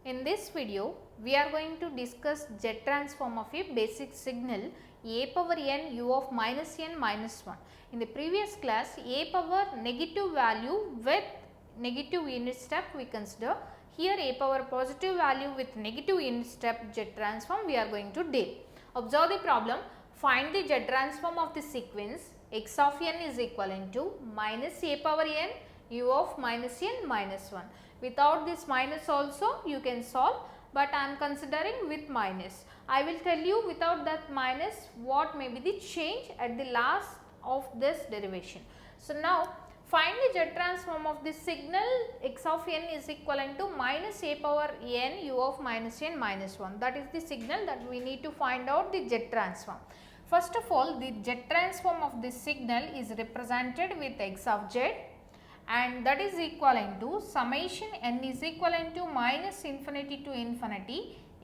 In this video, we are going to discuss Z transform of a basic signal a power n u of minus n minus 1. In the previous class, a power negative value with negative unit step we consider. Here a power positive value with negative unit step Z transform we are going to deal. Observe the problem. Find the Z transform of the sequence x of n is equivalent to minus a power n u of minus n minus 1. Without this minus also you can solve, but I am considering with minus. I will tell you without that minus what may be the change at the last of this derivation. So, now find the Z transform of this signal x of n is equivalent to minus a power n u of minus n minus 1. That is the signal that we need to find out the Z transform. First of all, the Z transform of this signal is represented with x of z, and that is equivalent to summation n is equivalent to minus infinity to infinity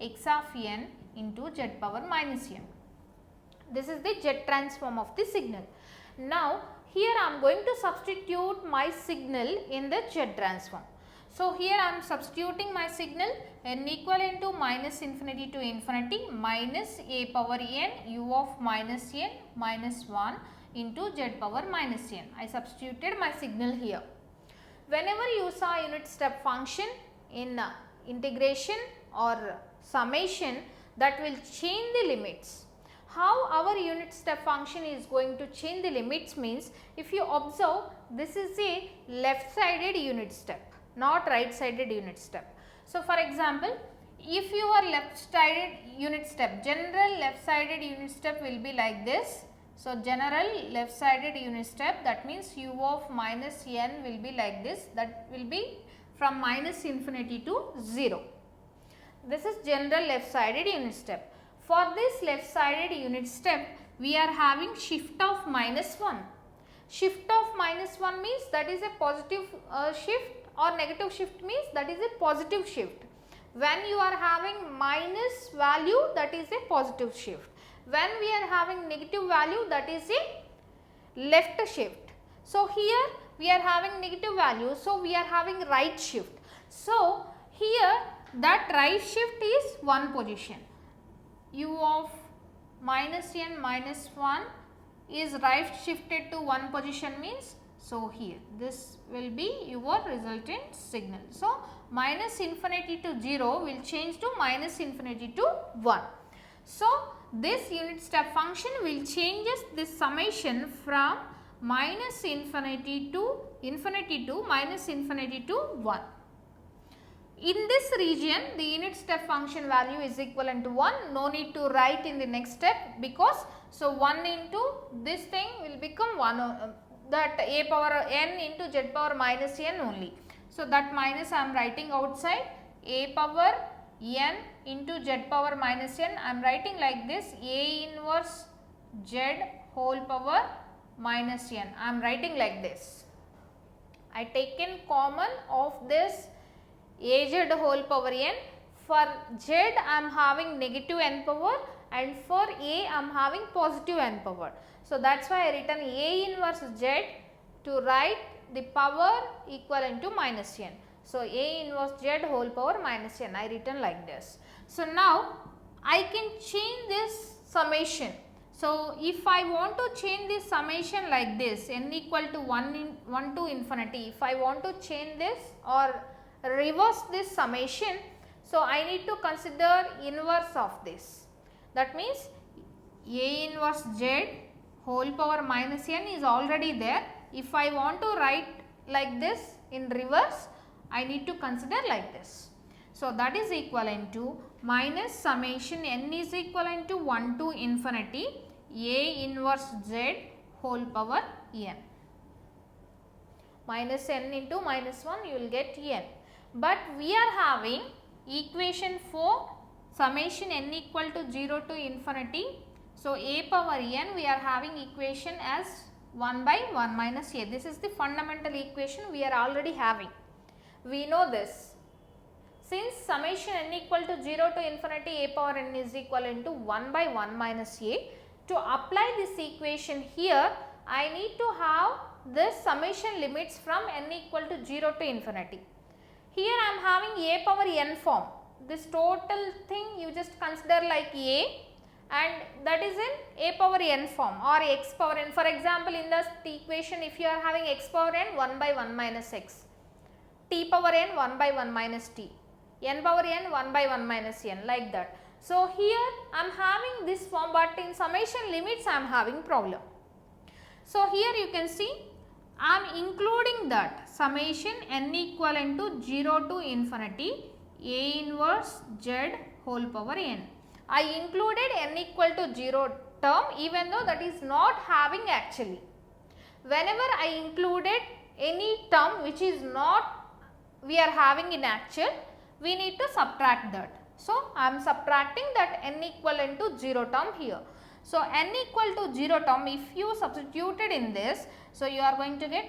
x of n into z power minus n. This is the Z transform of the signal. Now, here I am going to substitute my signal in the Z transform. So, here I am substituting my signal n equivalent to minus infinity to infinity minus a power n u of minus n minus 1 into z power minus n. I substituted my signal here. Whenever you saw unit step function in integration or summation, that will change the limits. How our unit step function is going to change the limits means, if you observe, this is a left sided unit step, not right sided unit step. So, for example, if your left sided unit step, general left sided unit step will be like this. So, general left sided unit step, that means u of minus n will be like this, that will be from minus infinity to 0. This is general left sided unit step. For this left sided unit step, we are having shift of minus 1. Shift of minus 1 means that is a positive shift, or negative shift means that is a positive shift. When you are having minus value, that is a positive shift. When we are having negative value, that is a left shift. So, here we are having negative value, so we are having right shift. So, here that right shift is one position. U of minus n minus 1 is right shifted to one position means, so here this will be your resultant signal. So, minus infinity to 0 will change to minus infinity to 1. So, this unit step function will changes this summation from minus infinity to minus infinity to 1. In this region, the unit step function value is equivalent to 1. No need to write in the next step, because so 1 into this thing will become 1, that a power n into z power minus n only. So, that minus I am writing outside, a power n into z power minus n, I am writing like this, a inverse z whole power minus n, I am writing like this. I taken common of this az whole power n. For z I am having negative n power, and for a I am having positive n power. So, that is why I written a inverse z to write the power equivalent to minus n. So, a inverse z whole power minus n, I written like this. So, now I can change this summation. So, if I want to change this summation like this, n equal to 1 to infinity, if I want to change this or reverse this summation, so I need to consider inverse of this. That means a inverse z whole power minus n is already there. If I want to write like this in reverse, I need to consider like this. So, that is equivalent to minus summation n is equivalent to 1 to infinity a inverse z whole power n. Minus n into minus 1 you will get n. But we are having equation for summation n equal to 0 to infinity. So, a power n we are having equation as 1 by 1 minus a. This is the fundamental equation we are already having. We know this. Since summation n equal to 0 to infinity a power n is equivalent to 1 by 1 minus a, to apply this equation here, I need to have this summation limits from n equal to 0 to infinity. Here I am having a power n form. this total thing you just consider like A, and that is in a power n form or x power n. For example, in the equation if you are having x power n 1 by 1 minus x, t power n 1 by 1 minus t, n power n 1 by 1 minus n, like that. So, here I am having this form, but in summation limits I am having problem. So, here you can see I am including that summation n equivalent to 0 to infinity a inverse z whole power n. I included n equal to 0 term even though that is not having actually. Whenever I included any term which is not we are having in actual, we need to subtract that. So, I am subtracting that n equivalent to 0 term here. So, n equal to 0 term if you substituted in this, so you are going to get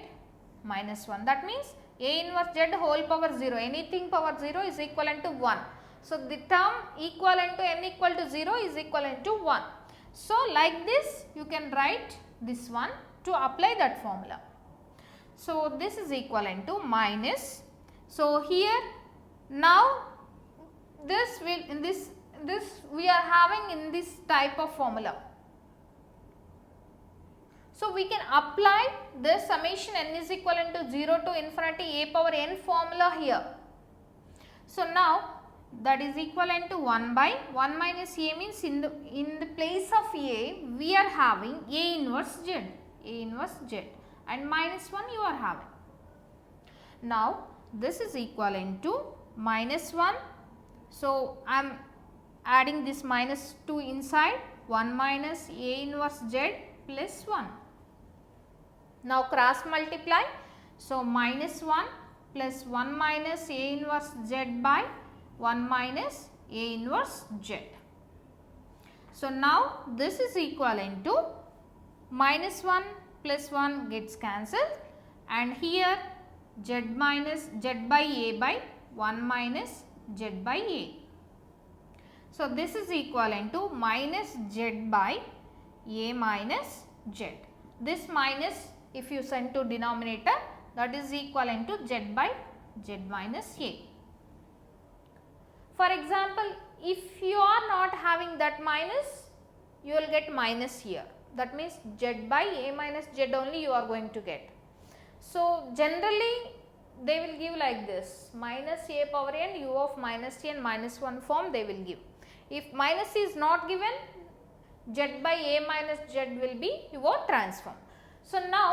minus 1. That means a inverse z whole power 0, anything power 0 is equivalent to 1. So, the term equivalent to n equal to 0 is equivalent to 1. So, like this you can write this one to apply that formula. So, this is equivalent to minus. So, here now this will in this we are having in this type of formula. So, we can apply the summation n is equivalent to 0 to infinity a power n formula here. So, now that is equivalent to 1 by 1 minus a means in the place of a we are having a inverse z and minus 1 you are having. Now, this is equivalent to minus 1. So, I am adding this minus 2 inside, 1 minus a inverse z plus 1. Now, cross multiply. So, minus 1 plus 1 minus a inverse z by 1 minus a inverse z. So, now this is equivalent to minus 1 plus 1 gets cancelled and here z minus z by a by 1 minus z by a. So, this is equivalent to minus z by a minus z. This minus if you send to denominator, that is equivalent to z by z minus a. For example, if you are not having that minus, you will get minus here. That means z by a minus z only you are going to get. So, generally they will give like this, minus a power n u of minus n minus 1 form they will give. If minus is not given, z by a minus z will be your transform. So, now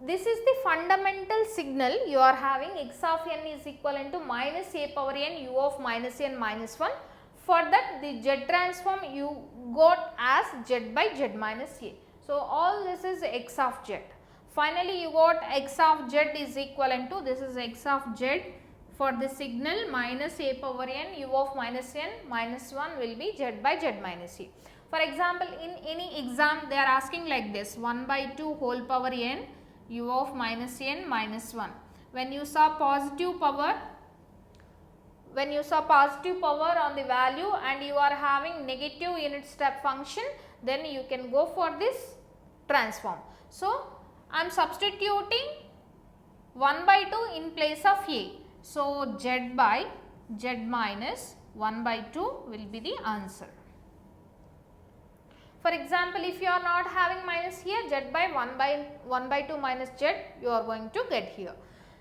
this is the fundamental signal you are having x of n is equivalent to minus a power n u of minus n minus 1. For that the z transform you got as z by z minus a. So, all this is x of z. Finally, you got x of z is equivalent to, this is x of z for the signal minus a power n u of minus n minus 1 will be z by z minus a. For example, in any exam they are asking like this, 1 by 2 whole power n u of minus n minus 1. When you saw positive power on the value and you are having negative unit step function, then you can go for this transform. So, I am substituting 1 by 2 in place of a. So, z by z minus 1 by 2 will be the answer. For example, if you are not having minus here, z by 1 by 2 minus z you are going to get here.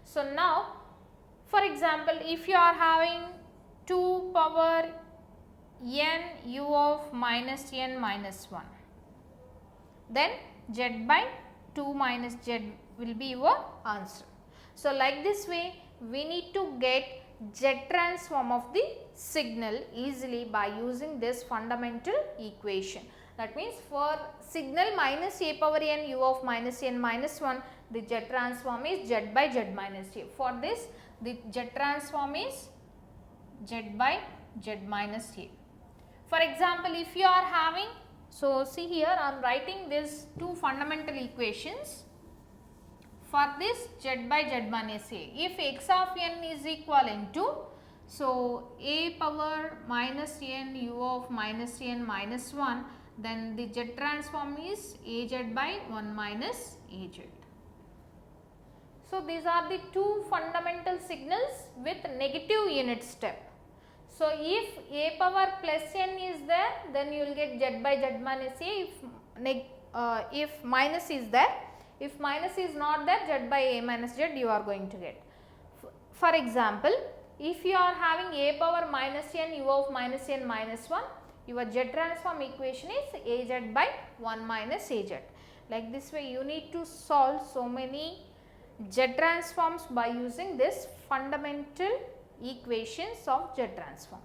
So, now for example, if you are having 2 power n u of minus n minus 1, then z by 2 minus z will be your answer. So, like this way we need to get z transform of the signal easily by using this fundamental equation. That means, for signal minus a power n u of minus n minus 1, the z transform is z by z minus a. For this, the z transform is z by z minus a. For example, if you are having, so see here I am writing these two fundamental equations. For this z by z minus a, if x of n is equivalent to, so a power minus n u of minus n minus 1, then the z transform is az by 1 minus az. So, these are the two fundamental signals with negative unit step. So, if a power plus n is there, then you will get z by z minus a. If minus is there, if minus is not there, z by a minus z you are going to get. For example, if you are having a power minus n u of minus n minus 1, your z transform equation is az by 1 minus az. Like this way you need to solve so many z transforms by using this fundamental equations of z transform.